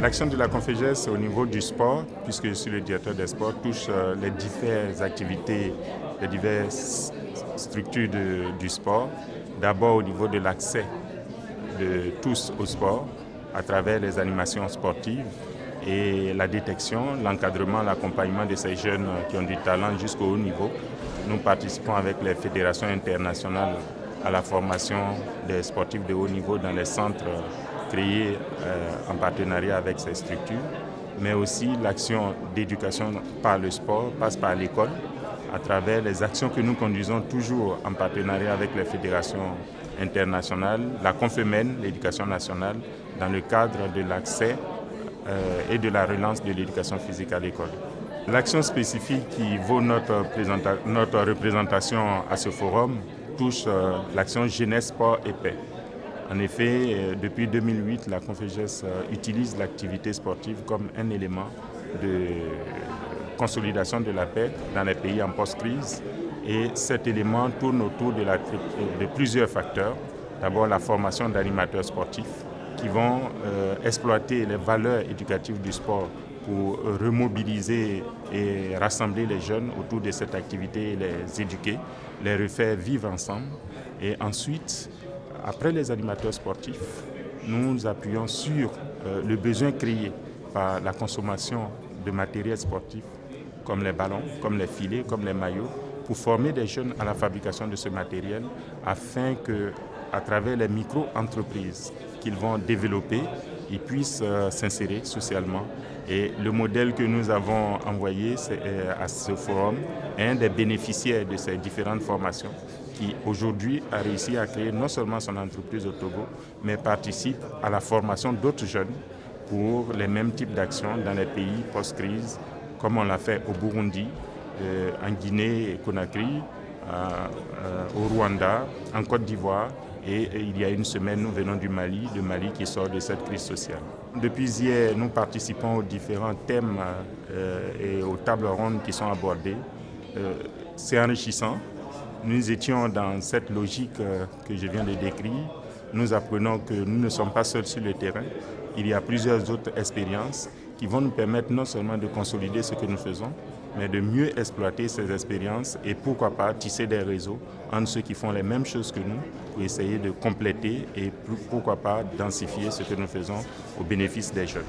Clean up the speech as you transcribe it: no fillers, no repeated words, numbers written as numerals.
L'action de la Conféges au niveau du sport, puisque je suis le directeur des sports, touche les diverses activités, les diverses structures du sport. D'abord au niveau de l'accès de tous au sport, à travers les animations sportives et la détection, l'encadrement, l'accompagnement de ces jeunes qui ont du talent jusqu'au haut niveau. Nous participons avec les fédérations internationales à la formation des sportifs de haut niveau dans les centres créés en partenariat avec ces structures, mais aussi l'action d'éducation par le sport passe par l'école, à travers les actions que nous conduisons toujours en partenariat avec les fédérations internationales, la Confémen, l'éducation nationale, dans le cadre de l'accès et de la relance de l'éducation physique à l'école. L'action spécifique qui vaut notre représentation à ce forum touche l'action jeunesse, sport et paix. En effet, depuis 2008, la Conféges utilise l'activité sportive comme un élément de consolidation de la paix dans les pays en post-crise. Et cet élément tourne autour de plusieurs facteurs. D'abord, la formation d'animateurs sportifs qui vont exploiter les valeurs éducatives du sport pour remobiliser et rassembler les jeunes autour de cette activité et les éduquer, les refaire vivre ensemble. Et ensuite, après les animateurs sportifs, nous nous appuyons sur le besoin créé par la consommation de matériel sportif, comme les ballons, comme les filets, comme les maillots, pour former des jeunes à la fabrication de ce matériel, afin que, à travers les micro-entreprises qu'ils vont développer, ils puissent s'insérer socialement. Et le modèle que nous avons envoyé à ce forum est un des bénéficiaires de ces différentes formations qui aujourd'hui a réussi à créer non seulement son entreprise au Togo, mais participe à la formation d'autres jeunes pour les mêmes types d'actions dans les pays post-crise, comme on l'a fait au Burundi, en Guinée et Conakry, au Rwanda, en Côte d'Ivoire. Et il y a une semaine, nous venons du Mali, le Mali qui sort de cette crise sociale. Depuis hier, nous participons aux différents thèmes et aux tables rondes qui sont abordées. C'est enrichissant. Nous étions dans cette logique que je viens de décrire. Nous apprenons que nous ne sommes pas seuls sur le terrain. Il y a plusieurs autres expériences qui vont nous permettre non seulement de consolider ce que nous faisons, mais de mieux exploiter ces expériences et pourquoi pas tisser des réseaux entre ceux qui font les mêmes choses que nous pour essayer de compléter et pourquoi pas densifier ce que nous faisons au bénéfice des jeunes.